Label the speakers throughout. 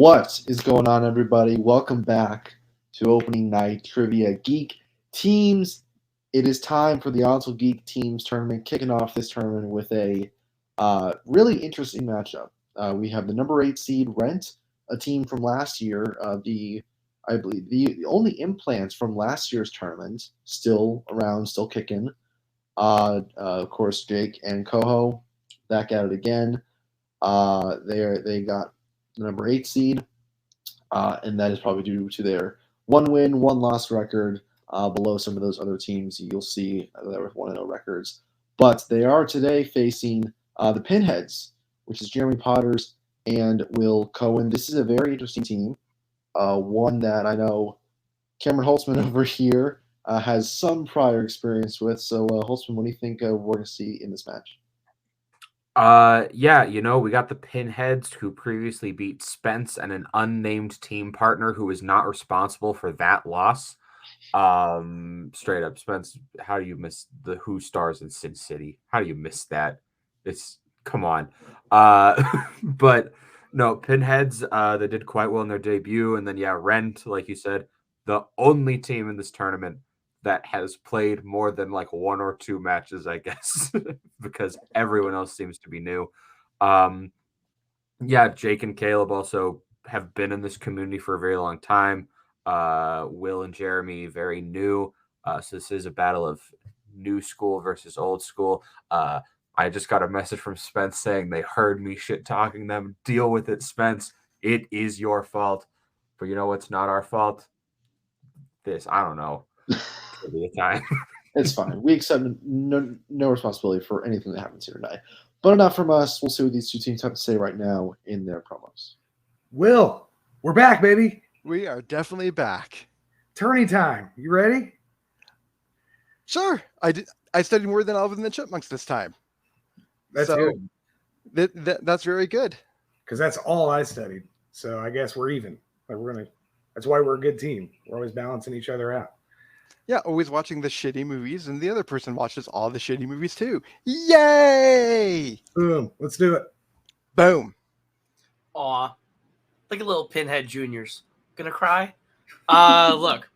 Speaker 1: What is going on, everybody? Welcome back to Opening Night Trivia Geek Teams. It is time for the Untitled Geek Teams tournament, kicking off this tournament with a really interesting matchup. We have the number 8 seed Rent, a team from last year. I believe the only implants from last year's tournament, still around, still kicking. Of course, Jake and Coho back at it again. They got the number 8 seed, and that is probably due to their 1-win, 1-loss record below some of those other teams you'll see that with 1-0 records. But they are today facing the Pinheads, which is Jeremy Potters and Will Cohen. This is a very interesting team, one that I know Cameron Holtzman over here has some prior experience with. So, Holtzman, what do you think we're going to see in this match?
Speaker 2: We got the Pinheads, who previously beat Spence and an unnamed team partner who is not responsible for that loss. Straight up, Spence, how do you miss the Who stars in Sin City? How do you miss that? Come on. But no, Pinheads, they did quite well in their debut. And then, Rent, like you said, the only team in this tournament that has played more than like 1 or 2 matches, I guess, because everyone else seems to be new. Jake and Caleb also have been in this community for a very long time. Will and Jeremy, very new. So this is a battle of new school versus old school. I just got a message from Spence saying they heard me shit talking them. Deal with it, Spence. It is your fault. But you know what's not our fault? I don't know. Time.
Speaker 1: It's fine. We accept no responsibility for anything that happens here tonight. But enough from us. We'll see what these two teams have to say right now in their promos.
Speaker 3: Will, we're back, baby.
Speaker 4: We are definitely back.
Speaker 3: Tourney time. You ready?
Speaker 4: Sure. I studied more than Alvin and the Chipmunks this time.
Speaker 3: That's good.
Speaker 4: That's very good.
Speaker 3: Because that's all I studied. So I guess we're even. That's why we're a good team. We're always balancing each other out.
Speaker 4: Yeah, always watching the shitty movies, and the other person watches all the shitty movies too. Yay!
Speaker 3: Boom. Let's do it.
Speaker 4: Boom.
Speaker 5: Aw. Like a little Pinhead Juniors. Gonna cry? Look.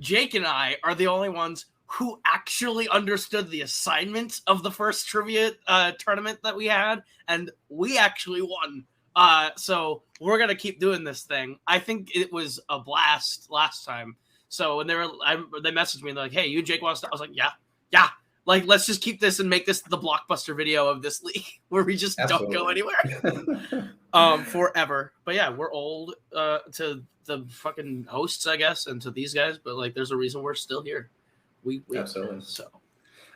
Speaker 5: Jake and I are the only ones who actually understood the assignment of the first trivia tournament that we had, and we actually won. So we're gonna keep doing this thing. I think it was a blast last time. So when they messaged me and they're like, "Hey, you Jake wants to?" I was like, "Yeah." Like, let's just keep this and make this the blockbuster video of this league where we just don't go anywhere forever. But yeah, we're old to the fucking hosts, I guess, and to these guys. But like, there's a reason we're still here. We
Speaker 6: Absolutely.
Speaker 5: So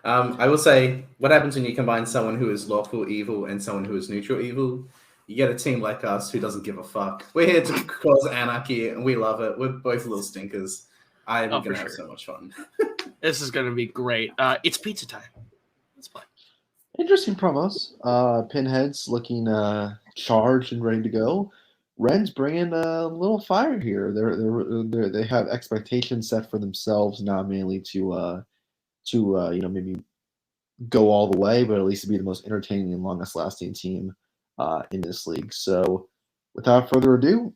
Speaker 6: I will say, what happens when you combine someone who is lawful evil and someone who is neutral evil? You get a team like us who doesn't give a fuck. We're here to cause anarchy, and we love it. We're both little stinkers. I'm going to have so much fun.
Speaker 5: This is going to be great. It's pizza time. Let's play.
Speaker 1: Interesting promos. Pinheads looking charged and ready to go. Ren's bringing a little fire here. They have expectations set for themselves, not mainly to maybe go all the way, but at least to be the most entertaining and longest lasting team in this league. So, without further ado,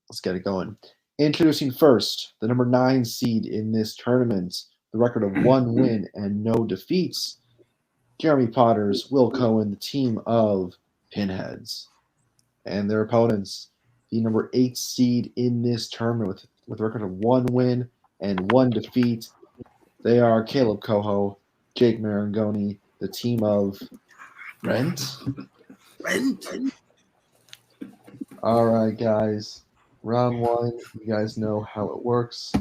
Speaker 1: let's get it going. Introducing first, the number 9 seed in this tournament, the record of 1 win and no defeats, Jeremy Potters, Will Cohen, the team of Pinheads. And their opponents, the number 8 seed in this tournament with a record of 1 win and 1 defeat. They are Caleb Coho, Jake Marangoni, the team of Rent. All right, guys. Round 1, you guys know how it works.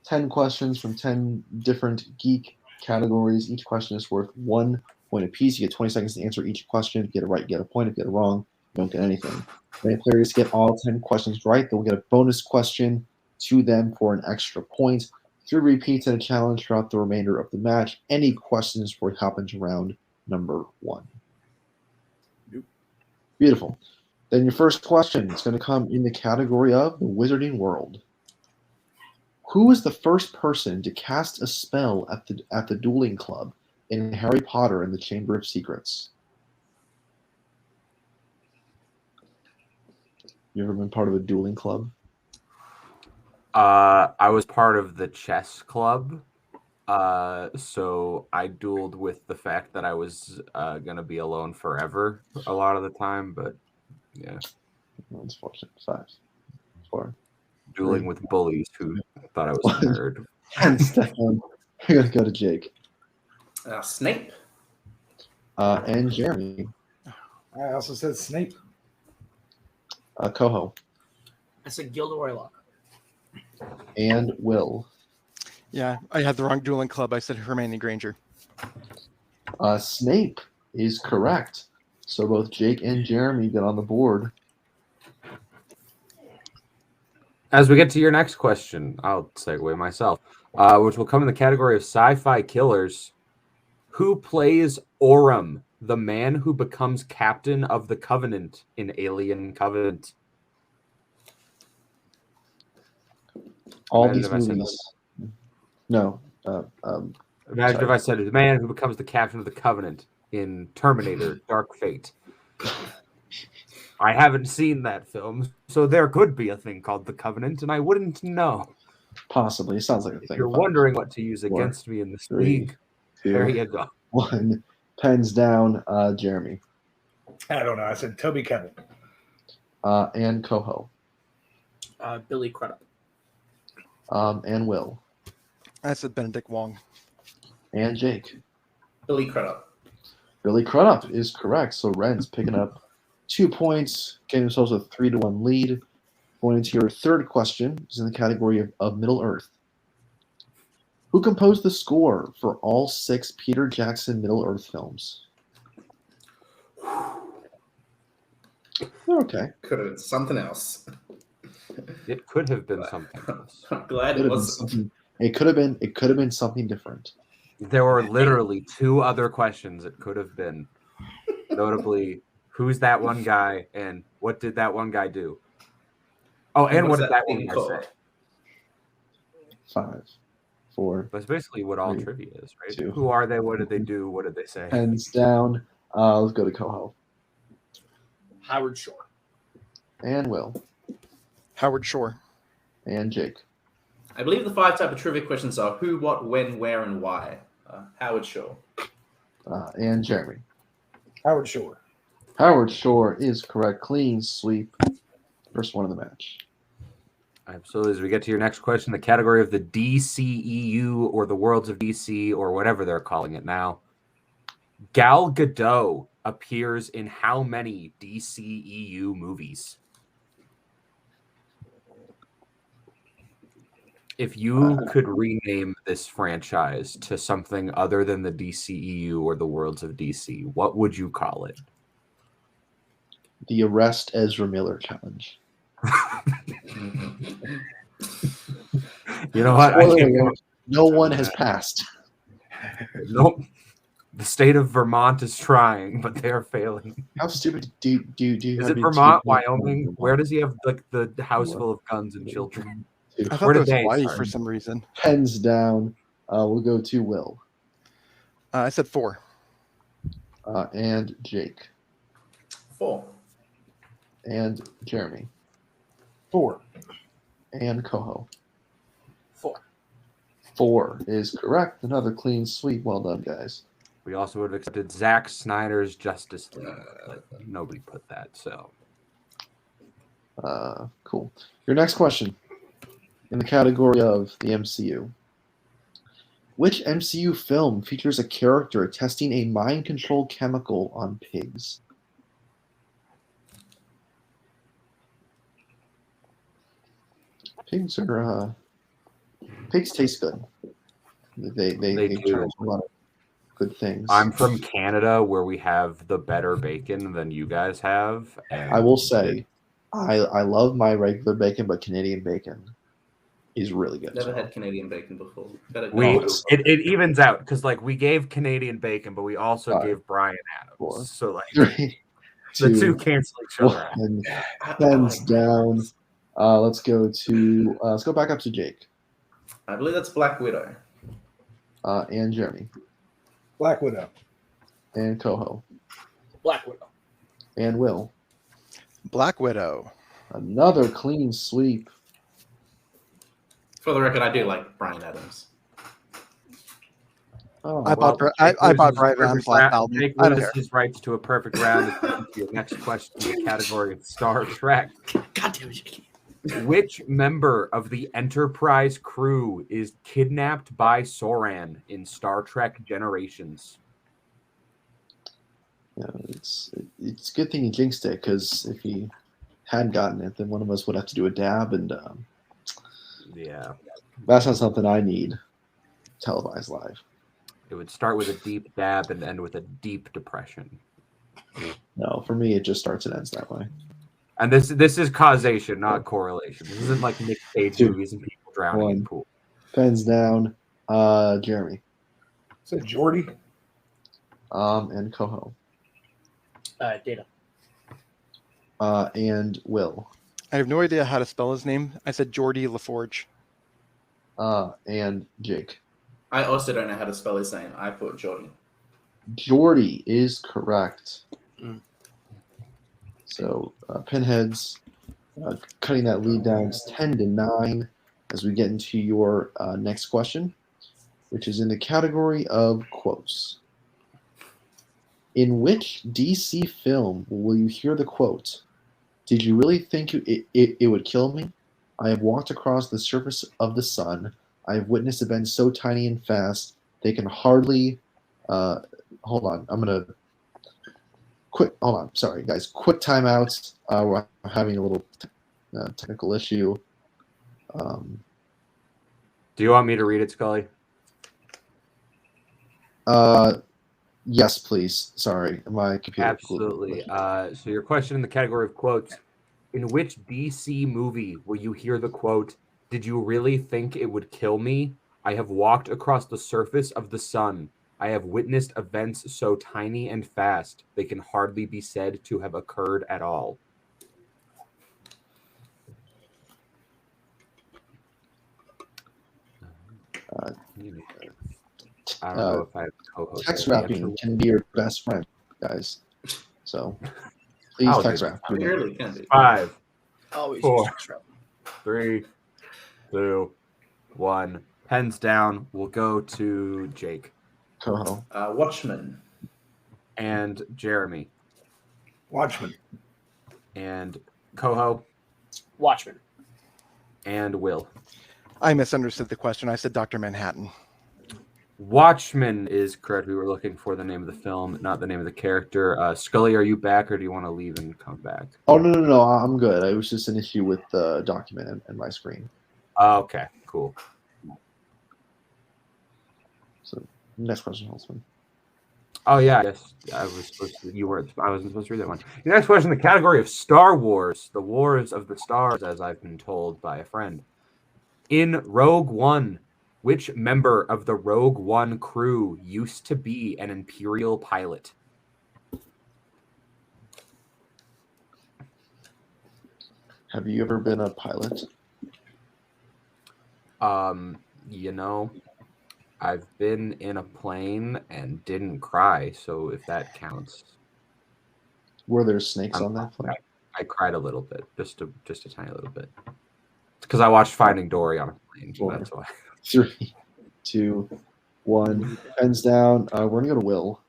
Speaker 1: 10 questions from 10 different geek categories. Each question is worth 1 point apiece. You get 20 seconds to answer each question. If you get it right, you get a point. If you get it wrong, you don't get anything. If players get all 10 questions right, they'll get a bonus question to them for an extra point. 3 repeats and a challenge throughout the remainder of the match. Any questions before we hop into round number 1?
Speaker 3: Nope.
Speaker 1: Beautiful. Then your first question is going to come in the category of the Wizarding World. Who is the first person to cast a spell at the Dueling Club in Harry Potter and the Chamber of Secrets? You ever been part of a dueling club?
Speaker 2: I was part of the chess club. So I dueled with the fact that I was gonna be alone forever a lot of the time, but yeah,
Speaker 1: That's fortunate. 5, 4,
Speaker 2: dueling
Speaker 1: 3,
Speaker 2: with bullies who thought I was a
Speaker 1: 1.
Speaker 2: nerd.
Speaker 1: Hands down. We're gonna go to Jake.
Speaker 6: Snape.
Speaker 1: And Jeremy.
Speaker 3: I also said Snape.
Speaker 1: Coho.
Speaker 5: I said Gilderoy Lockhart.
Speaker 1: And Will.
Speaker 4: Yeah, I had the wrong dueling club. I said Hermione Granger.
Speaker 1: Snape is correct. So both Jake and Jeremy get on the board.
Speaker 2: As we get to your next question, I'll segue myself, which will come in the category of sci-fi killers. Who plays Oram, the man who becomes captain of the Covenant in Alien Covenant?
Speaker 1: All
Speaker 2: Imagine
Speaker 1: these
Speaker 2: if I said
Speaker 1: movies. No.
Speaker 2: Imagine
Speaker 1: Sorry.
Speaker 2: if I said the man who becomes the captain of the Covenant in Terminator Dark Fate. I haven't seen that film, so there could be a thing called the Covenant, and I wouldn't know.
Speaker 1: Possibly. It sounds like a
Speaker 2: If
Speaker 1: thing.
Speaker 2: you're
Speaker 1: 5,
Speaker 2: wondering what to use
Speaker 1: 4,
Speaker 2: against me in this
Speaker 1: 3,
Speaker 2: league,
Speaker 1: 2,
Speaker 2: there you go.
Speaker 1: 1. Pens down. Jeremy.
Speaker 3: I don't know. I said Toby Kevin.
Speaker 1: And Coho.
Speaker 5: Billy Crudup.
Speaker 1: And Will.
Speaker 4: I said Benedict Wong.
Speaker 1: And Jake.
Speaker 6: Billy Crudup.
Speaker 1: Billy Crudup is correct. So Ren's picking up 2 points, getting themselves a 3-1 lead. Going into your third question, is in the category of Middle Earth. Who composed the score for all 6 Peter Jackson Middle Earth films? They're okay.
Speaker 6: Could have been something else.
Speaker 2: It could have been something else.
Speaker 6: I'm glad
Speaker 1: Could
Speaker 6: it
Speaker 1: have been
Speaker 6: wasn't.
Speaker 1: something. It could have been something different.
Speaker 2: There were literally 2 other questions it could have been. Notably, who's that one guy and what did that one guy do? Oh, and what
Speaker 6: What's
Speaker 2: did that one
Speaker 6: thing
Speaker 2: guy
Speaker 6: called?
Speaker 2: say?
Speaker 1: 5, 4.
Speaker 2: That's basically what all
Speaker 1: 3,
Speaker 2: trivia is, right?
Speaker 1: 2.
Speaker 2: Who are they? What did they do? What did they say?
Speaker 1: Pens down. Let's go to Coho.
Speaker 5: Howard Shore.
Speaker 1: And Will.
Speaker 4: Howard Shore.
Speaker 1: And Jake.
Speaker 6: I believe the 5 type of trivia questions are who, what, when, where, and why. Howard Shore.
Speaker 1: And Jeremy.
Speaker 3: Howard Shore.
Speaker 1: Howard Shore is correct. Clean sweep. First one of the match.
Speaker 2: Absolutely. As we get to your next question, the category of the DCEU or the Worlds of DC or whatever they're calling it now. Gal Gadot appears in how many DCEU movies? If you could rename this franchise to something other than the DCEU or the Worlds of DC, what would you call it?
Speaker 1: The Arrest Ezra Miller challenge.
Speaker 2: You know what? I can't.
Speaker 1: No one has passed.
Speaker 2: Nope. The state of Vermont is trying, but they are failing.
Speaker 1: How stupid do you
Speaker 2: Is
Speaker 1: have
Speaker 2: it
Speaker 1: me
Speaker 2: Vermont,
Speaker 1: to-
Speaker 2: Wyoming? Where does he have like the house full of guns and children?
Speaker 4: I
Speaker 2: Where
Speaker 4: thought
Speaker 2: did
Speaker 4: it was
Speaker 2: they
Speaker 4: Hawaii
Speaker 2: start?
Speaker 4: for some reason.
Speaker 1: Pens down. We'll go to Will.
Speaker 4: I said 4.
Speaker 1: And Jake.
Speaker 6: 4.
Speaker 1: And Jeremy.
Speaker 3: 4.
Speaker 1: And Coho.
Speaker 5: 4.
Speaker 1: 4 is correct. Another clean sweep. Well done, guys.
Speaker 2: We also would have accepted Zack Snyder's Justice League, but nobody put that. So
Speaker 1: Cool. Your next question in the category of the MCU. Which MCU film features a character testing a mind control chemical on pigs? Pigs taste good. They
Speaker 2: do.
Speaker 1: turn a lot of good things.
Speaker 2: I'm from Canada, where we have the better bacon than you guys have. And
Speaker 1: I will say, I love my regular bacon, but Canadian bacon is really good.
Speaker 6: Never
Speaker 1: as well.
Speaker 6: had Canadian bacon before. Better go
Speaker 2: we
Speaker 6: with
Speaker 2: it evens out because like we gave Canadian bacon, but we also
Speaker 1: 5,
Speaker 2: gave Brian Adams.
Speaker 1: 4,
Speaker 2: So like
Speaker 1: 3,
Speaker 2: the
Speaker 1: 2,
Speaker 2: two cancel each other out.
Speaker 1: 1.
Speaker 6: I
Speaker 1: Pens
Speaker 6: like
Speaker 1: down.
Speaker 6: bacons.
Speaker 1: Let's go back up to Jake
Speaker 6: I believe that's Black Widow.
Speaker 1: and Jeremy
Speaker 3: Black Widow.
Speaker 1: and Coho
Speaker 5: Black Widow.
Speaker 1: and Will.
Speaker 4: Black Widow.
Speaker 1: Another clean sweep.
Speaker 6: For the record, I do like Bryan Adams.
Speaker 1: Oh,
Speaker 4: I bought
Speaker 2: Jake
Speaker 4: I bought
Speaker 2: loses
Speaker 4: Brian
Speaker 2: perfect
Speaker 4: Adams' last
Speaker 2: round-
Speaker 4: album.
Speaker 2: Jake
Speaker 4: I don't
Speaker 2: loses
Speaker 4: care.
Speaker 2: his rights to a perfect round. It's your next question in the category of Star Trek.
Speaker 5: God damn it, Jake.
Speaker 2: Which member of the Enterprise crew is kidnapped by Soran in Star Trek Generations?
Speaker 1: yeah, it's a good thing he jinxed it, because if he hadn't gotten it, then one of us would have to do a dab, and
Speaker 2: Yeah,
Speaker 1: that's not something I need televised live.
Speaker 2: it would start with a deep dab and end with a deep depression.
Speaker 1: No, for me, it just starts and ends that way.
Speaker 2: And this is causation, not correlation. This isn't like Nick Cage
Speaker 1: Two.
Speaker 2: movies and people drowning in
Speaker 1: One.
Speaker 2: pool.
Speaker 1: Pens down. Jeremy.
Speaker 3: So Jordy.
Speaker 1: And Coho.
Speaker 5: Data.
Speaker 1: And Will.
Speaker 4: I have no idea how to spell his name. I said Geordie LaForge.
Speaker 1: And Jake.
Speaker 6: I also don't know how to spell his name. I put Jordan.
Speaker 1: Jordy is correct.
Speaker 5: Mm.
Speaker 1: So Pinheads cutting that lead down to 10-9 as we get into your next question, which is in the category of quotes. In which DC film will you hear the quote, "Did you really think it would kill me? I have walked across the surface of the sun. I have witnessed events so tiny and fast they can hardly..." Hold on. I'm going to... Hold on. Sorry, guys. Quick timeouts. We're having a little technical issue.
Speaker 2: Do you want me to read it, Scully?
Speaker 1: Yes, please. Sorry, my computer.
Speaker 2: Absolutely. So your question in the category of quotes: in which DC movie will you hear the quote, "Did you really think it would kill me? I have walked across the surface of the sun. I have witnessed events so tiny and fast they can hardly be said to have occurred at all." I don't know if I have a co-host.
Speaker 1: Text rapping can be your best friend, guys. So please
Speaker 2: I'll
Speaker 1: text
Speaker 2: do
Speaker 1: rap.
Speaker 6: I mean, it really can be.
Speaker 2: 5,
Speaker 5: Always
Speaker 2: 4,
Speaker 5: use Trump.
Speaker 2: 3, 2, 1. Pens down. We'll go to Jake
Speaker 1: Coho.
Speaker 6: Watchmen.
Speaker 2: and Jeremy
Speaker 3: Watchmen.
Speaker 2: and Coho
Speaker 5: Watchmen.
Speaker 2: and Will.
Speaker 4: I misunderstood the question. I said Dr. Manhattan.
Speaker 2: Watchmen is correct. We were looking for the name of the film, not the name of the character. Scully, are you back, or do you want to leave and come back?
Speaker 1: Oh no! I'm good. It was just an issue with the document and my screen.
Speaker 2: Okay, cool.
Speaker 1: So next question, Holtzman.
Speaker 2: Oh yeah, yes, I was supposed to. You weren't. I wasn't supposed to read that one. The next question, the category of Star Wars, the Wars of the Stars, as I've been told by a friend. In Rogue One, which member of the Rogue One crew used to be an Imperial pilot?
Speaker 1: Have you ever been a pilot?
Speaker 2: You know, I've been in a plane and didn't cry, so if that counts.
Speaker 1: Were there snakes on that plane?
Speaker 2: I cried a little bit, just a tiny little bit. Because I watched Finding Dory on a plane, so that's why.
Speaker 1: 3, 2, 1. Pens down. We're gonna go to Will.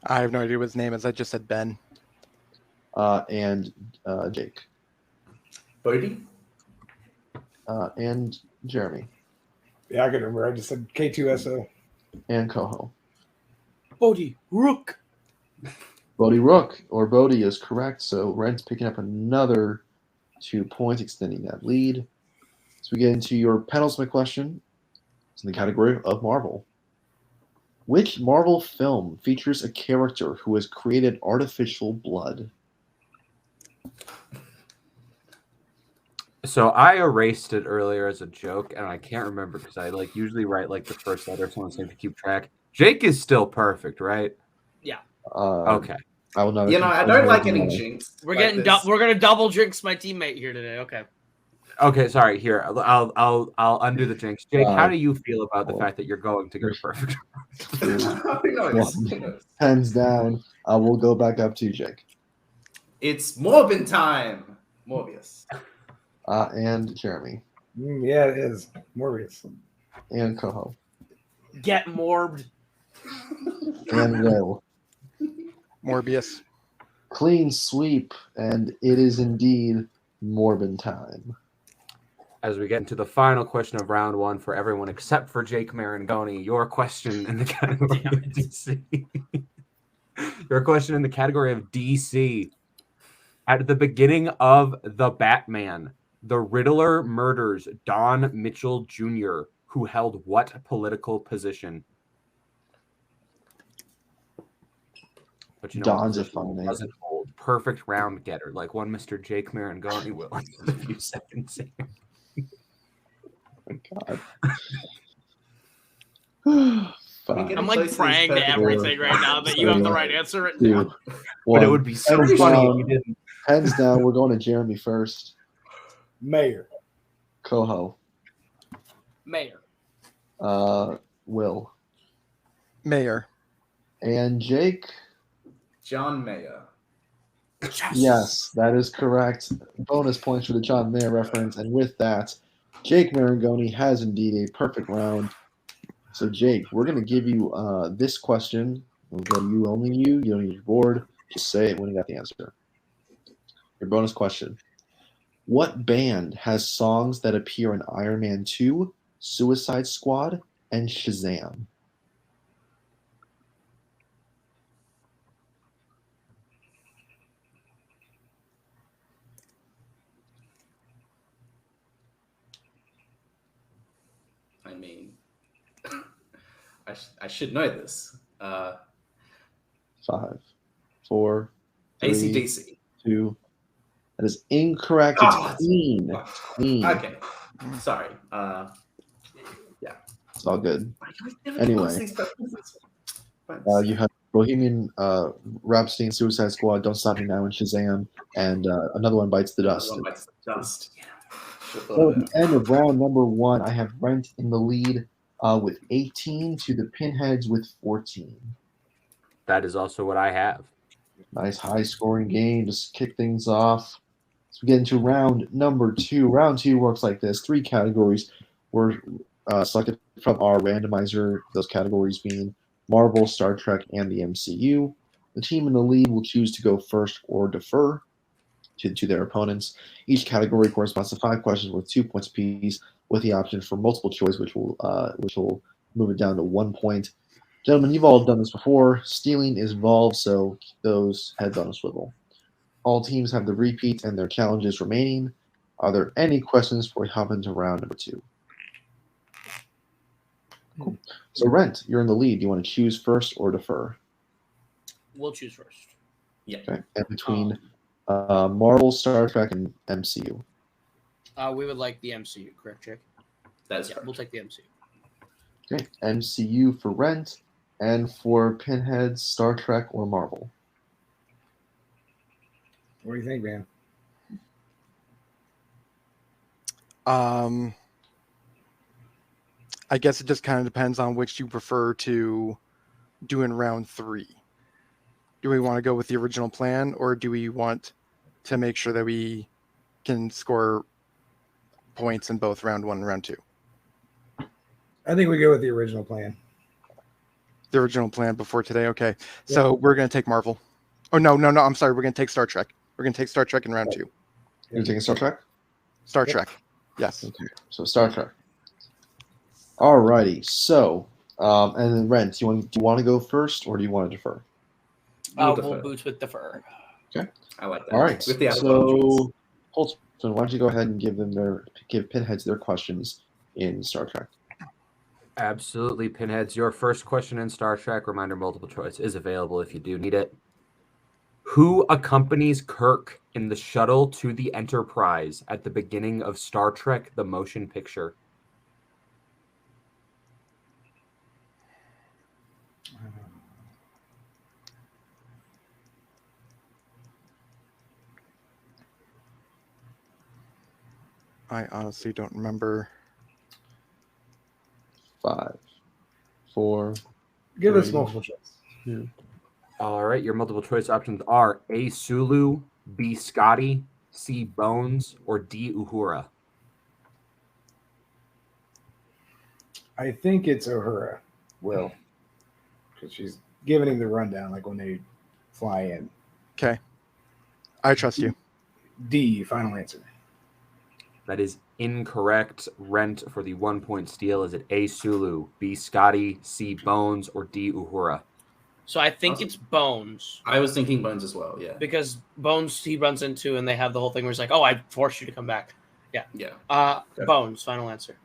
Speaker 4: I have no idea what his name is. I just said Ben.
Speaker 1: And Jake.
Speaker 6: Bodhi?
Speaker 1: And Jeremy.
Speaker 3: Yeah, I can remember. I just said K2SO.
Speaker 1: And Coho.
Speaker 5: Bodhi Rook.
Speaker 1: Bodhi Rook, or Bodhi, is correct. So Rent's picking up another 2 points, extending that lead. So we get into your penultimate question. It's in the category of Marvel. Which Marvel film features a character who has created artificial blood?
Speaker 2: So I erased it earlier as a joke, and I can't remember because I usually write the first letter, so I to keep track. Jake is still perfect, right?
Speaker 5: Yeah.
Speaker 2: Okay.
Speaker 1: I will not.
Speaker 6: You know, I don't like getting jinxed.
Speaker 5: We're
Speaker 6: like
Speaker 5: getting
Speaker 6: this.
Speaker 5: we're gonna double jinx my teammate here today. Okay.
Speaker 2: Okay, sorry. Here, I'll undo the jinx. Jake, how
Speaker 1: Uh,
Speaker 2: do you feel about the fact that you're going to get a perfect?
Speaker 6: Who knows? Who knows?
Speaker 1: Hands down. We'll go back up to Jake.
Speaker 6: It's Morbin time. Morbius.
Speaker 1: And Jeremy.
Speaker 3: Yeah, it is. Morbius.
Speaker 1: And Coho.
Speaker 5: Get morbed.
Speaker 1: And Will.
Speaker 4: Morbius.
Speaker 1: Clean sweep, and it is indeed Morbin time.
Speaker 2: As we get into the final question of round one for everyone except for Jake Marangoni, your question in the category of DC. Your question in the category of DC. At the beginning of The Batman, the Riddler murders Don Mitchell Jr., who held what political position? But you know,
Speaker 1: Don's a
Speaker 2: position
Speaker 1: fun name.
Speaker 2: doesn't hold. Perfect round getter, like one Mr. Jake Marangoni will in a few seconds here.
Speaker 1: Oh my God.
Speaker 6: Getting
Speaker 5: I'm like
Speaker 6: close to
Speaker 5: praying to
Speaker 6: these perfect
Speaker 5: everything right now that you have the right answer written
Speaker 1: Dude,
Speaker 5: down.
Speaker 2: But it would be so
Speaker 1: Hands
Speaker 2: funny
Speaker 1: down,
Speaker 2: if you didn't.
Speaker 1: hands down, we're going to Jeremy first.
Speaker 3: Mayor.
Speaker 1: Coho.
Speaker 5: Mayor.
Speaker 1: Will.
Speaker 4: Mayor.
Speaker 1: And Jake.
Speaker 6: John Mayer.
Speaker 1: Yes, that is correct. Bonus points for the John Mayer reference. And with that, Jake Marangoni has indeed a perfect round. So, Jake, we're going to give you this question. We'll go you, only you. You don't need your board. Just say it when you got the answer. Your bonus question. What band has songs that appear in Iron Man 2, Suicide Squad, and Shazam?
Speaker 6: I mean, I should know this.
Speaker 1: 5, 4, 3,
Speaker 6: AC/DC.
Speaker 1: 2. That is incorrect.
Speaker 6: Oh,
Speaker 1: It's Queen. Queen.
Speaker 6: Okay. Sorry.
Speaker 1: It's all good.
Speaker 6: Never
Speaker 1: Anyway.
Speaker 6: close these preferences.
Speaker 1: You have Bohemian Rhapsody and Suicide Squad, Don't Stop Me Now, and Shazam, and another one bites the dust.
Speaker 6: One bites the dust. Yeah.
Speaker 1: So at the end of round number 1, I have Brent in the lead with 18 to the Pinheads with 14.
Speaker 2: That is also what I have.
Speaker 1: Nice high-scoring game. Just kick things off. So we get into round number 2. Round 2 works like this. 3 categories were selected from our randomizer, those categories being Marvel, Star Trek, and the MCU. The team in the lead will choose to go first or defer to their opponents. Each category corresponds to 5 questions worth 2 points apiece, with the option for multiple choice, which will move it down to 1 point. Gentlemen, you've all done this before. Stealing is involved, so keep those heads on a swivel. All teams have the repeat and their challenges remaining. Are there any questions before we hop into round number 2? Cool. So, Rent, you're in the lead. Do you want to choose first or defer?
Speaker 5: We'll choose first.
Speaker 6: Yeah.
Speaker 1: Okay. And between Marvel, Star Trek, and MCU.
Speaker 5: We would like the MCU, correct, Jake?
Speaker 6: That's
Speaker 5: Yeah,
Speaker 6: correct.
Speaker 5: we'll take the MCU.
Speaker 1: Okay. MCU for Rent, and for Pinheads, Star Trek, or Marvel.
Speaker 3: What do you think, man?
Speaker 4: I guess it just kind of depends on which you prefer to do in round 3. Do we want to go with the original plan, or do we want to make sure that we can score points in both round 1 and round 2?
Speaker 3: I think we go with the original plan.
Speaker 4: The original plan before today? Okay. So we're going to take Marvel. Oh, no. I'm sorry. We're going to take Star Trek. We're going to take Star Trek in round 2.
Speaker 1: You're taking Star Trek?
Speaker 4: Star Trek. Yes.
Speaker 1: Okay. So, Star Trek. Alrighty. So, and then Rent, do you want to go first, or do you want to defer?
Speaker 5: We'll
Speaker 6: defer.
Speaker 5: boots with defer.
Speaker 6: I like that.
Speaker 1: All right.
Speaker 6: With the so,
Speaker 1: Holtzman, why don't you go ahead and give Pinheads their questions in Star Trek?
Speaker 2: Absolutely, Pinheads. Your first question in Star Trek, reminder multiple choice, is available if you do need it. Who accompanies Kirk in the shuttle to the Enterprise at the beginning of Star Trek, the motion picture?
Speaker 4: I honestly don't remember.
Speaker 1: 5, 4.
Speaker 3: Give us
Speaker 1: 3,
Speaker 3: multiple choice.
Speaker 1: 2.
Speaker 2: All right, your multiple choice options are A. Sulu, B. Scotty, C. Bones, or D. Uhura?
Speaker 3: I think it's Uhura, Will, because she's giving him the rundown, like when they fly in.
Speaker 4: Okay. I trust you.
Speaker 3: D, final answer.
Speaker 2: That is incorrect. Rent for the 1 point steal. Is it A. Sulu, B. Scotty, C. Bones, or D. Uhura?
Speaker 5: So I think it's Bones.
Speaker 6: I was thinking Bones as well. Yeah.
Speaker 5: Because Bones he runs into and they have the whole thing where he's like, "Oh, I forced you to come back." Yeah.
Speaker 6: Yeah.
Speaker 5: Bones, final answer.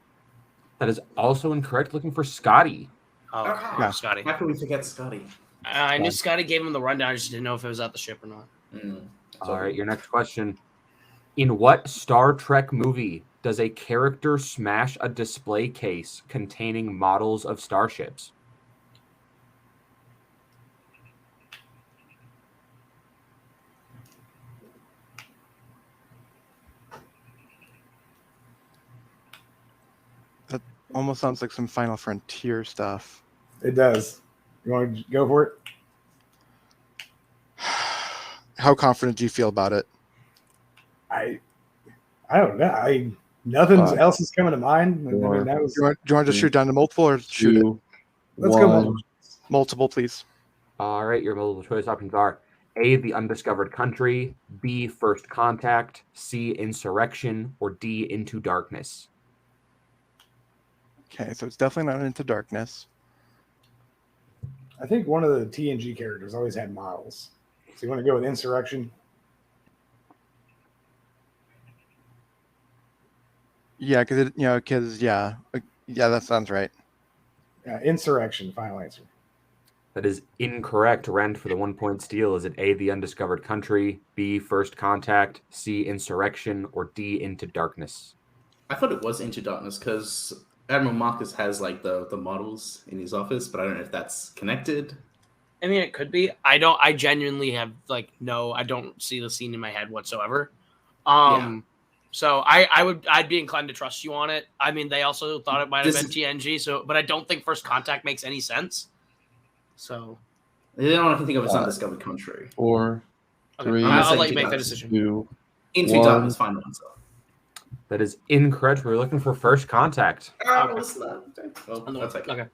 Speaker 2: That is also incorrect. Looking for Scotty.
Speaker 5: Oh,
Speaker 4: Yeah.
Speaker 5: Scotty.
Speaker 6: How can we forget Scotty?
Speaker 5: I knew Scotty gave him the rundown. I just didn't know if it was at the ship or not.
Speaker 2: All right, your next question. In what Star Trek movie does a character smash a display case containing models of starships?
Speaker 4: That almost sounds like some Final Frontier stuff.
Speaker 3: It does. You want to go for it?
Speaker 4: How confident do you feel about it?
Speaker 3: I don't know. Nothing else is coming to mind. I mean, that was,
Speaker 4: Do you want to shoot down to multiple or shoot it?
Speaker 1: 2,
Speaker 3: let's go
Speaker 1: 1.
Speaker 3: multiple.
Speaker 4: Multiple, please.
Speaker 2: All right, your multiple choice options are A, The Undiscovered Country, B, First Contact, C, Insurrection, or D, Into Darkness.
Speaker 4: Okay, so it's definitely not Into Darkness.
Speaker 3: I think one of the TNG characters always had models. So you want to go with Insurrection?
Speaker 4: Yeah, because yeah, that sounds right.
Speaker 3: Insurrection, final answer.
Speaker 2: That is incorrect. Rent for the 1 point steal. Is it A, The Undiscovered Country, B, First Contact, C, Insurrection, or D, Into Darkness?
Speaker 6: I thought it was Into Darkness because Admiral Marcus has like the models in his office, but I don't know if that's connected.
Speaker 5: I mean, it could be. I genuinely have I don't see the scene in my head whatsoever. So I'd be inclined to trust you on it. I mean, they also thought it might have been TNG, but I don't think First Contact makes any sense. So
Speaker 6: The only one I can think of is Undiscovered Country.
Speaker 1: 4, 3,
Speaker 5: I'll let you make that decision.
Speaker 1: 2,
Speaker 6: Into
Speaker 1: 1.
Speaker 6: Darkness, final answer.
Speaker 2: That is incorrect. We're looking for First Contact.
Speaker 6: Oh, it's not. Well, that's okay.
Speaker 5: Okay.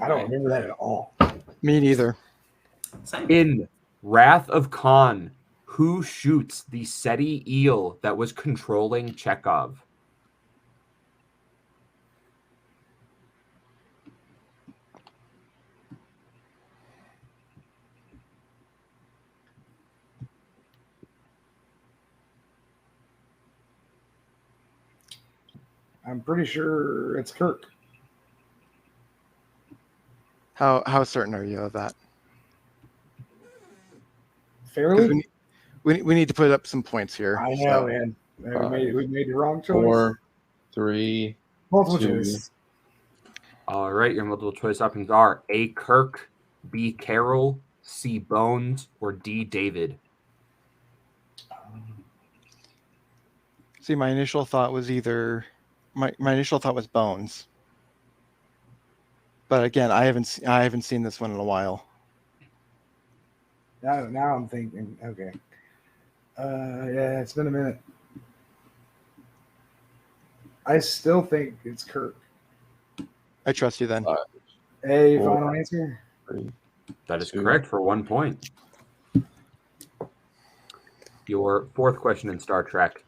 Speaker 3: I don't remember that at all.
Speaker 4: Me neither.
Speaker 6: Same.
Speaker 2: In Wrath of Khan, who shoots the SETI eel that was controlling Chekhov?
Speaker 3: I'm pretty sure it's Kirk.
Speaker 4: How certain are you of that?
Speaker 3: Fairly?
Speaker 4: We need to put up some points here.
Speaker 3: I know, man. We made the wrong choice.
Speaker 1: 4, 3,
Speaker 3: Multiple
Speaker 1: 2.
Speaker 3: choice.
Speaker 2: All right, your multiple choice options are A, Kirk, B, Carol, C, Bones, or D, David.
Speaker 4: See, my initial thought was Bones. But again, I haven't seen this one in a while.
Speaker 3: Now I'm thinking, okay. Yeah, it's been a minute. I still think it's Kirk.
Speaker 4: I trust you then.
Speaker 3: A
Speaker 1: 4,
Speaker 3: final answer?
Speaker 1: 3.
Speaker 2: That is
Speaker 1: 2.
Speaker 2: correct for 1 point. Your fourth question in Star Trek.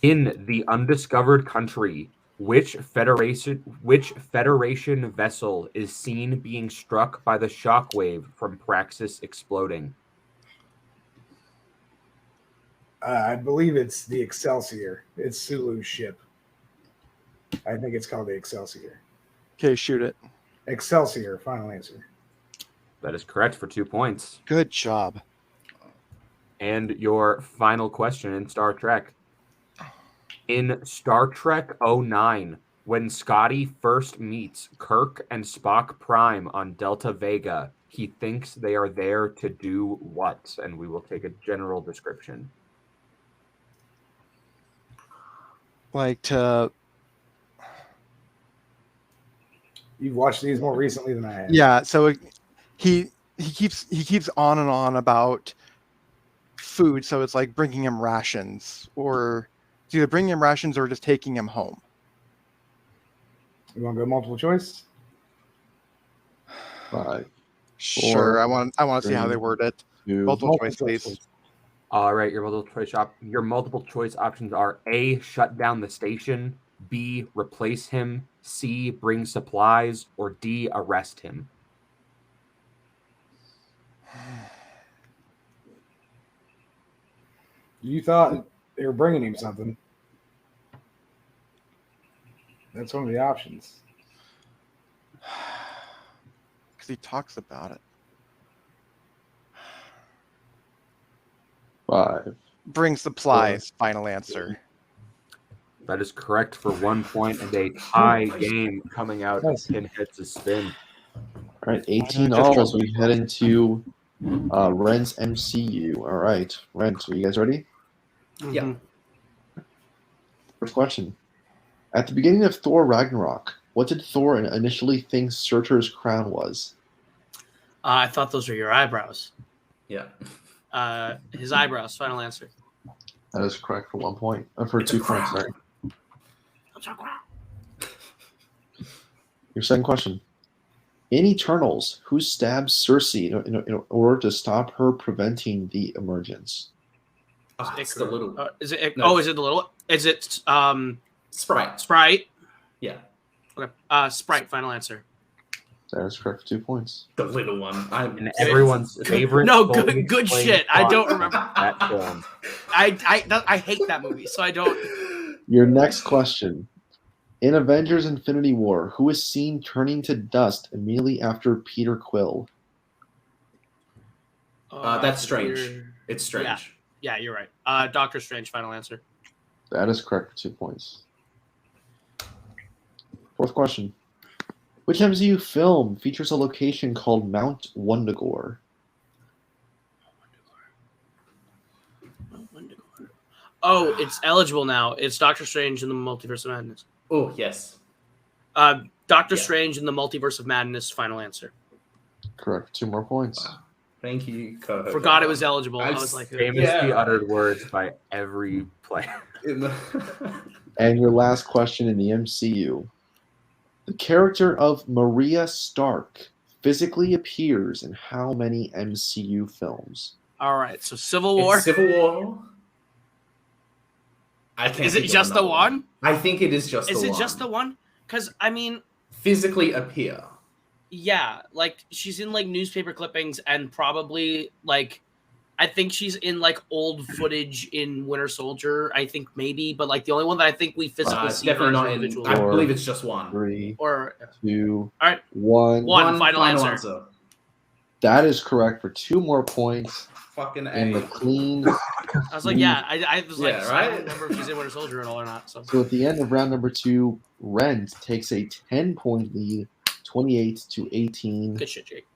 Speaker 2: In The Undiscovered Country, which Federation vessel is seen being struck by the shockwave from Praxis exploding?
Speaker 3: I believe it's the Excelsior. It's Sulu's ship. I think it's called the Excelsior.
Speaker 4: Okay, shoot it.
Speaker 3: Excelsior, final answer.
Speaker 2: That is correct for 2 points.
Speaker 4: Good job.
Speaker 2: And your final question in Star Trek. In Star Trek 09, when Scotty first meets Kirk and Spock Prime on Delta Vega, he thinks they are there to do what? And we will take a general description.
Speaker 4: Like to
Speaker 3: You've watched these more recently than I have.
Speaker 4: Yeah, so he keeps on and on about food, so it's like bringing him rations, or it's either bringing him rations or just taking him home.
Speaker 3: You want to go multiple choice?
Speaker 1: 5,
Speaker 4: Sure, I want to see how they
Speaker 1: 3,
Speaker 4: word it.
Speaker 1: 2.
Speaker 4: Multiple choice, please.
Speaker 2: All right, your multiple choice options are A, shut down the station, B, replace him, C, bring supplies, or D, arrest him.
Speaker 3: You thought they were bringing him something. That's one of the options.
Speaker 4: Because he talks about it.
Speaker 1: 5.
Speaker 4: Bring supplies. Final answer.
Speaker 2: That is correct for 1 point and a tie game coming out of Pinheads' spin.
Speaker 1: All right, 18
Speaker 4: just
Speaker 1: all
Speaker 4: trust
Speaker 1: as we head into Rent's MCU. All right, Rent, are you guys ready?
Speaker 6: Yeah.
Speaker 1: First question. At the beginning of Thor Ragnarok, what did Thor initially think Surtur's crown was?
Speaker 5: I thought those were your eyebrows.
Speaker 6: Yeah.
Speaker 5: His eyebrows. Final answer.
Speaker 1: That is correct for 1 point. For 2 points, sorry. Your second question. In Eternals, who stabs Cersei in order to stop her preventing the emergence?
Speaker 6: Oh, it's the little
Speaker 5: Is it?
Speaker 6: No.
Speaker 5: Is it the little? Is it
Speaker 6: Sprite.
Speaker 5: Sprite?
Speaker 6: Yeah.
Speaker 5: Okay. Sprite. Final answer.
Speaker 1: That is correct for 2 points.
Speaker 6: The little one.
Speaker 2: And everyone's favorite.
Speaker 5: No,
Speaker 2: fully
Speaker 5: good
Speaker 2: explained
Speaker 5: shit. I
Speaker 2: plot
Speaker 5: don't
Speaker 2: of
Speaker 5: remember.
Speaker 2: that film.
Speaker 5: I hate that movie, so I don't.
Speaker 1: Your next question. In Avengers Infinity War, who is seen turning to dust immediately after Peter Quill?
Speaker 6: That's Strange. It's Strange.
Speaker 5: Yeah, you're right. Doctor Strange. Final answer.
Speaker 1: That is correct for 2 points. Fourth question. Which MCU film features a location called Mount Wundagore?
Speaker 5: Oh, it's eligible now. It's Doctor Strange in the Multiverse of Madness.
Speaker 6: Oh, yes.
Speaker 5: Doctor
Speaker 6: Yeah.
Speaker 5: Strange in the Multiverse of Madness. Final answer.
Speaker 1: Correct. 2 more points.
Speaker 6: Wow. Thank you, co-host.
Speaker 5: Forgot it was eligible. I was like,
Speaker 2: Famously uttered words by every player.
Speaker 1: And your last question in the MCU. The character of Maria Stark physically appears in how many MCU films?
Speaker 5: all right. So Civil War.
Speaker 6: It's Civil War. I can't.
Speaker 5: Is it
Speaker 6: think of
Speaker 5: just the
Speaker 6: another
Speaker 5: one?
Speaker 6: I think it is just the
Speaker 5: Is
Speaker 6: one.
Speaker 5: it just the one? Because I mean,
Speaker 6: Physically appear.
Speaker 5: yeah, like she's in like newspaper clippings and probably like I think she's in like old footage in Winter Soldier. I think maybe, but like the only one that I think we physically see her
Speaker 6: Definitely not in.
Speaker 5: individually.
Speaker 6: I believe it's just one.
Speaker 1: 3,
Speaker 5: Or
Speaker 1: 2,
Speaker 5: all right,
Speaker 1: 1.
Speaker 5: One final answer.
Speaker 1: That is correct for 2 more points.
Speaker 6: Fucking
Speaker 1: And the
Speaker 6: A.
Speaker 1: clean.
Speaker 5: I was like, yeah, I was like,
Speaker 6: Yeah,
Speaker 5: I don't
Speaker 6: right?
Speaker 5: remember if she's in Winter Soldier at all or not. So
Speaker 1: So at the end of round number 2, Rent takes a 10-point lead, 28-18.
Speaker 5: good shit, Jake.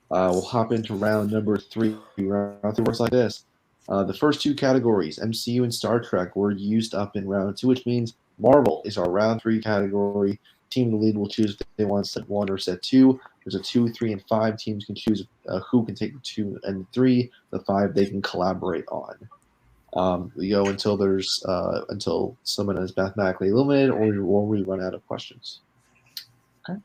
Speaker 1: We'll hop into round number 3. Round 3 works like this. The first 2 categories, MCU and Star Trek, were used up in round 2, which means Marvel is our round 3 category. Team in the lead will choose if they want set 1 or set 2. There's a 2, 3, and 5. Teams can choose who can take the 2 and 3. The 5 they can collaborate on. We go until there's until someone is mathematically eliminated, or we run out of questions. Okay.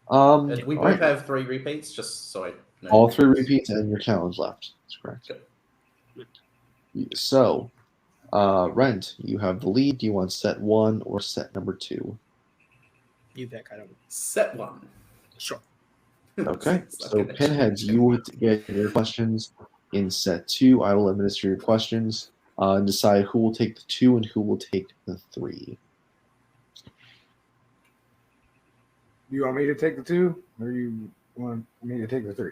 Speaker 6: We
Speaker 1: all
Speaker 6: both
Speaker 1: right.
Speaker 6: have 3 repeats, just so I know.
Speaker 1: All 3 repeats, and your challenge left. That's correct.
Speaker 6: Good.
Speaker 1: So, Rent, you have the lead. Do you want set 1 or set number 2?
Speaker 5: You pick. I don't.
Speaker 6: Set 1.
Speaker 5: Sure.
Speaker 1: Okay. So, Pinheads, you would get your questions in set 2. I will administer your questions and decide who will take the 2 and who will take the 3.
Speaker 3: Do you want me to take the 2, or you want me to take the 3?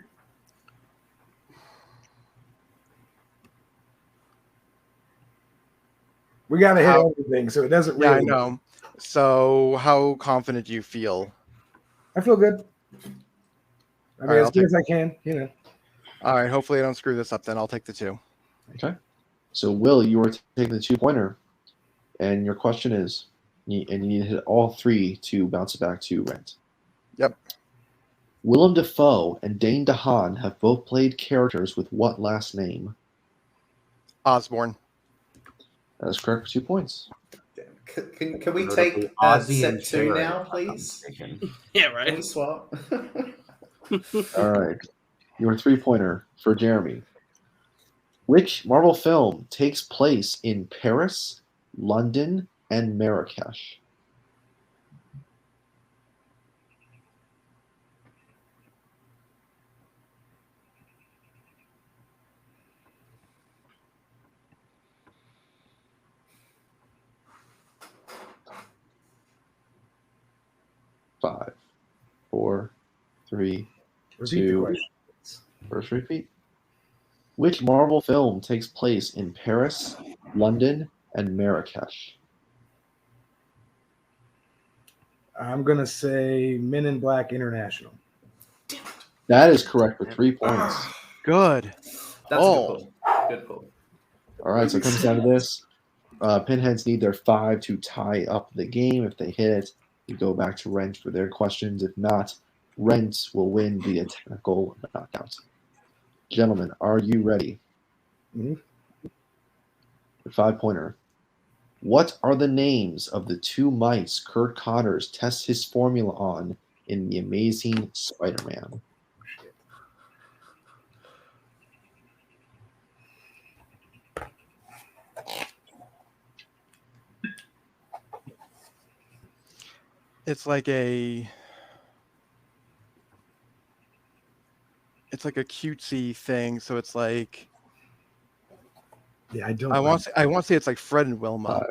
Speaker 3: We got to hit everything, so it doesn't really.
Speaker 4: Yeah, I know. So, how confident do you feel?
Speaker 3: I feel good. I mean,
Speaker 4: right,
Speaker 3: as
Speaker 4: I'll
Speaker 3: good as I can, you know.
Speaker 4: All right, hopefully I don't screw this up then. I'll take the 2.
Speaker 1: Okay. So, Will, you are taking the 2-pointer. And your question is, and you need to hit all 3 to bounce it back to Rent.
Speaker 4: Yep.
Speaker 1: Willem Dafoe and Dane DeHaan have both played characters with what last name?
Speaker 4: Osborne.
Speaker 1: That is correct for 2 points.
Speaker 6: Can we
Speaker 2: Notably
Speaker 6: take
Speaker 2: Ozzy
Speaker 6: set
Speaker 2: and
Speaker 6: 2
Speaker 2: Sharon,
Speaker 6: now,
Speaker 2: if I'm not
Speaker 6: please?
Speaker 2: mistaken.
Speaker 5: Yeah,
Speaker 6: Can
Speaker 5: right.
Speaker 6: we swap?
Speaker 1: All right. Your 3-pointer for Jeremy. Which Marvel film takes place in Paris, London, and Marrakesh? Five, four, three,
Speaker 3: Repeat the
Speaker 1: two.
Speaker 3: question.
Speaker 1: First repeat. Which Marvel film takes place in Paris, London, and Marrakesh?
Speaker 3: I'm gonna say Men in Black International.
Speaker 1: That is correct for 3 points.
Speaker 4: Good.
Speaker 6: That's a
Speaker 4: Oh.
Speaker 6: good pull. Good pull.
Speaker 1: All right, so it comes down to this. Pinheads need their 5 to tie up the game. If they hit it, we go back to Rent for their questions. If not, Rent will win via technical knockout. Gentlemen, are you ready?
Speaker 3: Mhm.
Speaker 1: The 5-pointer. What are the names of the 2 mice Curt Connors tests his formula on in The Amazing Spider-Man?
Speaker 4: It's like a cutesy thing. So it's like
Speaker 3: Yeah, I don't.
Speaker 4: I want to say it's like Fred and Wilma.
Speaker 1: 5,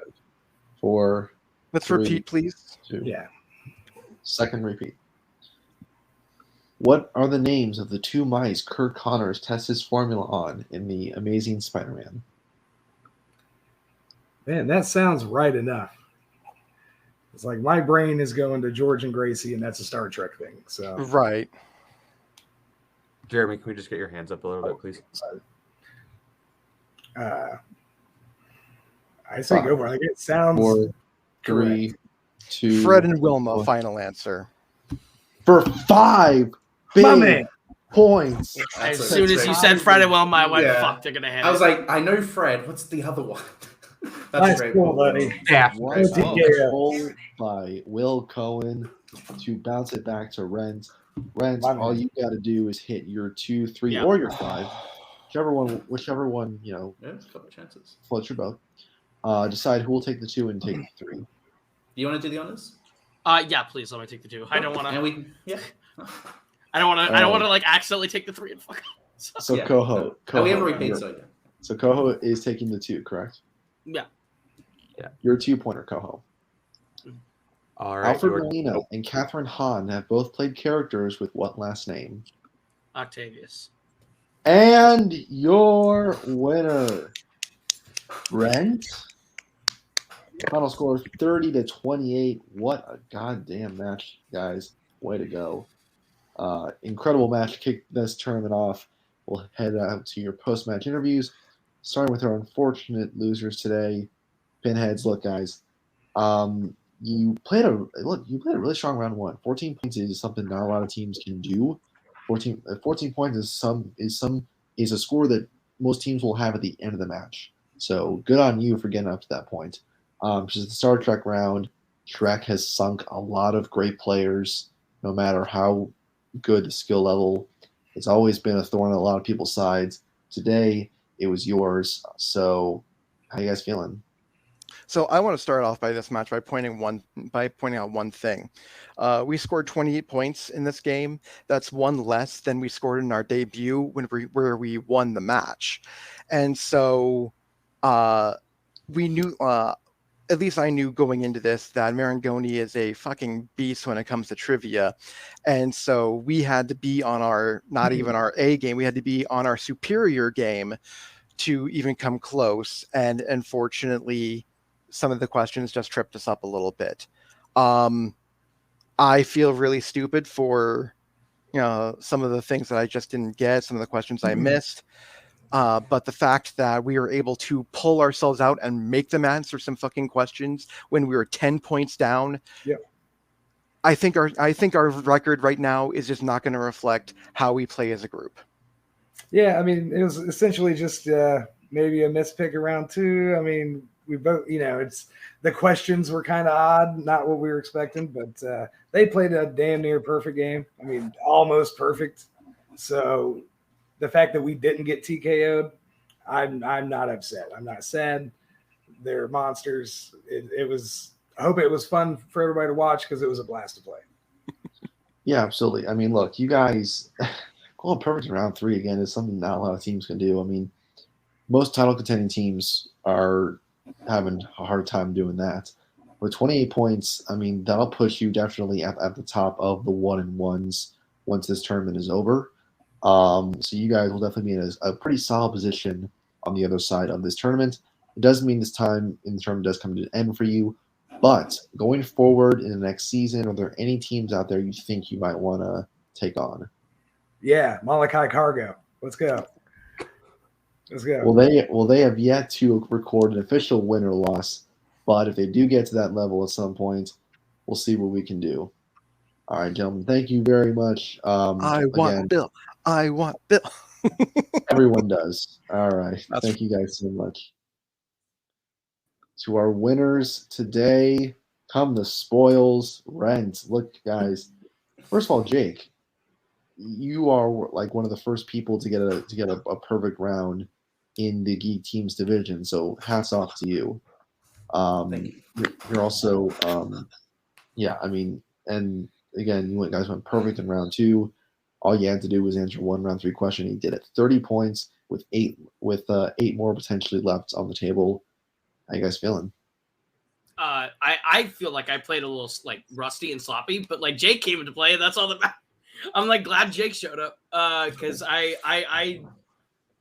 Speaker 1: 4,
Speaker 4: Let's
Speaker 1: 3,
Speaker 4: repeat, please.
Speaker 1: 2.
Speaker 3: Yeah.
Speaker 1: Second repeat. What are the names of the 2 mice Curt Connors tests his formula on in The Amazing Spider-Man?
Speaker 3: Man, that sounds right enough. It's like my brain is going to George and Gracie, and that's a Star Trek thing. So
Speaker 4: Right.
Speaker 2: Jeremy, can we just get your hands up a little bit, please?
Speaker 3: I say go for it. Like, it sounds
Speaker 1: 4,
Speaker 3: correct.
Speaker 1: 3, 2.
Speaker 4: Fred and Wilma,
Speaker 1: 1.
Speaker 4: final answer.
Speaker 1: For 5
Speaker 3: My
Speaker 1: big
Speaker 3: man.
Speaker 1: points.
Speaker 5: As
Speaker 6: That's
Speaker 5: soon as you said Fred and Wilma, I went,
Speaker 6: Yeah.
Speaker 5: fuck, they're gonna hit
Speaker 6: I was
Speaker 5: it.
Speaker 6: like, I know Fred. What's the other one? That's
Speaker 3: Nice
Speaker 6: a great
Speaker 3: pull,
Speaker 6: pull,
Speaker 3: buddy.
Speaker 2: Yeah.
Speaker 1: One
Speaker 3: Oh.
Speaker 1: pull by Will Cohen to bounce it back to Rent. Rent,
Speaker 3: My man.
Speaker 1: all you got to do is hit your 2, 3,
Speaker 5: Yeah.
Speaker 1: or your 5. Whichever one,
Speaker 6: Yeah, a couple of chances.
Speaker 1: floats your boat. Decide who will take the 2 and take the 3.
Speaker 6: You want to do the honors?
Speaker 5: Yeah, please let me take the 2. I don't want
Speaker 6: And
Speaker 5: to.
Speaker 6: we, yeah.
Speaker 5: I don't want to. I don't want to like accidentally take the 3 and fuck.
Speaker 1: So
Speaker 6: Yeah.
Speaker 1: Coho,
Speaker 6: And we have a
Speaker 1: Coho,
Speaker 6: repeat,
Speaker 1: you're-
Speaker 6: so yeah.
Speaker 1: so Coho is taking the 2, correct?
Speaker 5: Yeah.
Speaker 1: Your 2-pointer, Coho.
Speaker 2: All right.
Speaker 1: Alfred
Speaker 2: your-
Speaker 1: Molina and Catherine Hahn have both played characters with what last name?
Speaker 5: Octavius.
Speaker 1: And your winner, Brent. Final score 30-28. What a goddamn match, guys. Way to go. Incredible match to kick this tournament off. We'll head out to your post-match interviews, starting with our unfortunate losers today. Pinheads, look, guys. You played a really strong round 1. 14 points is something not a lot of teams can do. 14 points is a score that most teams will have at the end of the match. So good on you for getting up to that point. Because the Star Trek round, Trek has sunk a lot of great players, no matter how good the skill level. It's always been a thorn on a lot of people's sides. Today, it was yours. So how you guys feeling?
Speaker 4: So I want to start off by this match by pointing out one thing. We scored 28 points in this game. That's 1 less than we scored in our debut where we won the match. And so we knew, at least I knew going into this, that Marangoni is a fucking beast when it comes to trivia. And so we had to be on our, not even our A game, we had to be on our superior game to even come close. And unfortunately, some of the questions just tripped us up a little bit. I feel really stupid for, some of the things that I just didn't get, some of the questions I missed. But the fact that we were able to pull ourselves out and make them answer some fucking questions when we were 10 points down.
Speaker 3: Yeah.
Speaker 4: I think our record right now is just not going to reflect how we play as a group.
Speaker 3: Yeah, I mean, it was essentially just maybe a mispick around 2. I mean, we both, it's the questions were kind of odd, not what we were expecting, but they played a damn near perfect game. I mean, almost perfect. So the fact that we didn't get TKO'd, I'm not upset. I'm not sad. They're monsters. It was. I hope it was fun for everybody to watch because it was a blast to play.
Speaker 1: Yeah, absolutely. I mean, look, you guys going perfect in round 3 again is something not a lot of teams can do. I mean, most title contending teams are having a hard time doing that. With 28 points, I mean, that'll push you definitely at the top of the 1-1s once this tournament is over. So you guys will definitely be in a pretty solid position on the other side of this tournament. It does mean this time in the tournament does come to an end for you. But going forward in the next season, are there any teams out there you think you might want to take on?
Speaker 3: Yeah, Malachi Cargo. Let's go. Let's go.
Speaker 1: Well, they have yet to record an official win or loss, but if they do get to that level at some point, we'll see what we can do. All right, gentlemen, thank you very much.
Speaker 4: I want Bill. I want Bill.
Speaker 1: Everyone does. All right.
Speaker 4: That's
Speaker 1: Thank you guys so much. To our winners today, come the spoils. Rent. Look, guys. First of all, Jake, you are like one of the first people to get a perfect round in the Geek Teams division. So hats off to you.
Speaker 6: Thank you.
Speaker 1: You're also, yeah. I mean, and again, you guys went perfect in round 2. All you had to do was answer one round 3 question. He did it. 30 points with 8 more potentially left on the table. How you guys feeling?
Speaker 5: I feel like I played a little like rusty and sloppy, but like Jake came into play, and that's all that matters. I'm like glad Jake showed up because I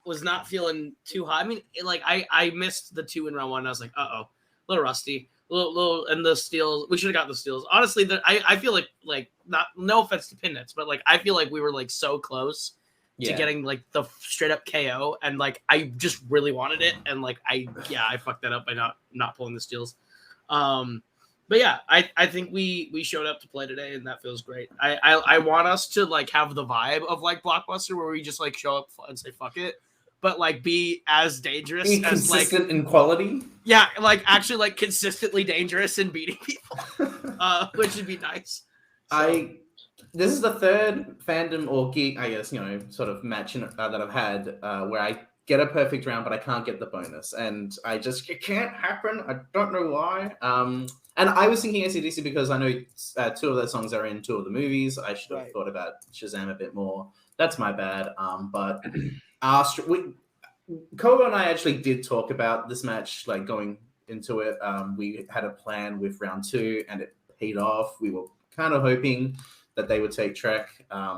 Speaker 5: was not feeling too high. I mean, like I missed the 2 in round 1. I was like, a little rusty, little, and the steals. We should have got the steals. Honestly, I feel like not no offense to Pinheads, but like I feel like we were like so close to getting like the straight up KO, and like I just really wanted it, and like I fucked that up by not pulling the steals. But yeah, I think we showed up to play today, and that feels great. I want us to like have the vibe of like Blockbuster, where we just like show up and say fuck it, but like be as dangerous
Speaker 6: Be
Speaker 5: as like
Speaker 6: consistent in quality.
Speaker 5: yeah, like actually like consistently dangerous in beating people, which would be nice. So,
Speaker 6: This is the third fandom or geek, I guess, sort of match that I've had where I get a perfect round, but I can't get the bonus. And it can't happen. I don't know why. And I was thinking AC/DC because I know 2 of those songs are in 2 of the movies. I should have thought about Shazam a bit more. That's my bad. But Kobo and I actually did talk about this match, like going into it. We had a plan with round 2 and it paid off. We were kind of hoping that they would take Trek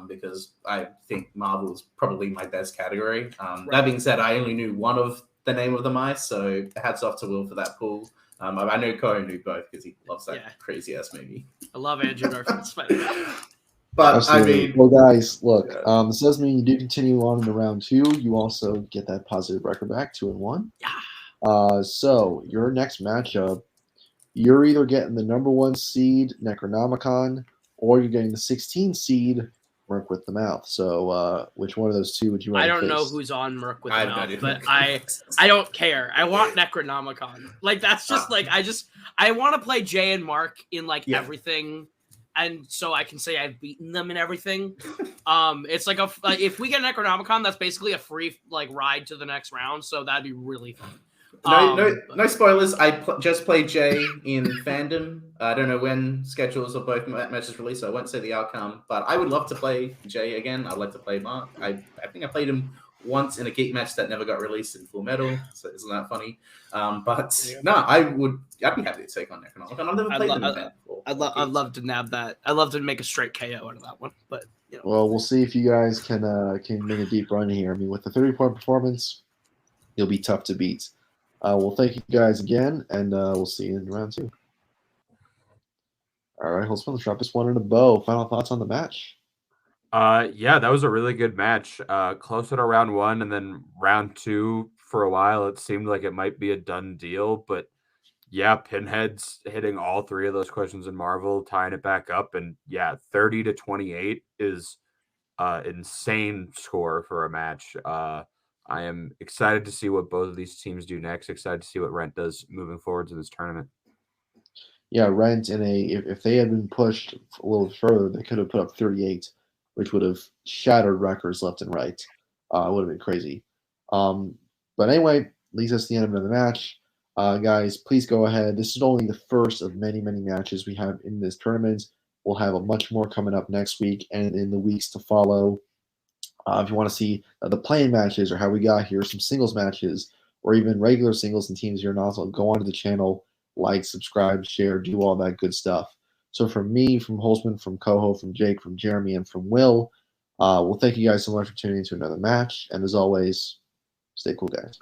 Speaker 6: because I think Marvel is probably my best category. That being said, I only knew one of the name of the mice, so hats off to Will for that pull. I know Ko knew both because he loves that crazy ass movie.
Speaker 5: I love Andrew Garfield's Spider-Man.
Speaker 6: But
Speaker 1: Absolutely.
Speaker 6: I mean,
Speaker 1: well, guys, look. This does mean you do continue on into round 2. You also get that positive record back, 2-1.
Speaker 5: Yeah.
Speaker 1: So your next matchup, you're either getting the number 1 seed Necronomicon, or you're getting the 16 seed Merc with the Mouth. So which one of those 2 would you rather
Speaker 5: I don't
Speaker 1: face?
Speaker 5: know who's on Merc with the Mouth,
Speaker 6: idea.
Speaker 5: but I don't care. I want Necronomicon. Like that's just like I want to play Jay and Mark in like everything, and so I can say I've beaten them in everything. It's like if we get Necronomicon, that's basically a free like ride to the next round. So that'd be really fun.
Speaker 6: No spoilers. I just played Jay in fandom. I don't know when schedules of both matches release, so I won't say the outcome. But I would love to play Jay again. I'd like to play Mark. I think I played him once in a Geek match that never got released in Full Metal. So isn't that funny? I'd be happy to take on Necronomicon. I've never played them before.
Speaker 5: I'd love to nab that. I'd love to make a straight KO out of that one. But
Speaker 1: well, we'll see if you guys can make a deep run here. I mean, with the 30-point performance, you'll be tough to beat. Well, thank you guys again, and we'll see you in round 2. All right, let's drop this one in a bow. Final thoughts on the match?
Speaker 2: Yeah, that was a really good match. Closer to round 1, and then round 2 for a while, it seemed like it might be a done deal. But yeah, Pinheads hitting all 3 of those questions in Marvel, tying it back up, and yeah, 30-28 is insane score for a match. I am excited to see what both of these teams do next. Excited to see what Rent does moving forward to this tournament.
Speaker 1: Yeah, Rent if they had been pushed a little further, they could have put up 38, which would have shattered records left and right. It would have been crazy. But anyway, leads us to the end of another match. Guys, please go ahead. This is only the first of many, many matches we have in this tournament. We'll have a much more coming up next week and in the weeks to follow. If you want to see the playing matches or how we got here, some singles matches, or even regular singles and teams here in Oslo, go onto the channel, like, subscribe, share, do all that good stuff. So from me, from Holzman, from Coho, from Jake, from Jeremy, and from Will, well, thank you guys so much for tuning into another match. And as always, stay cool, guys.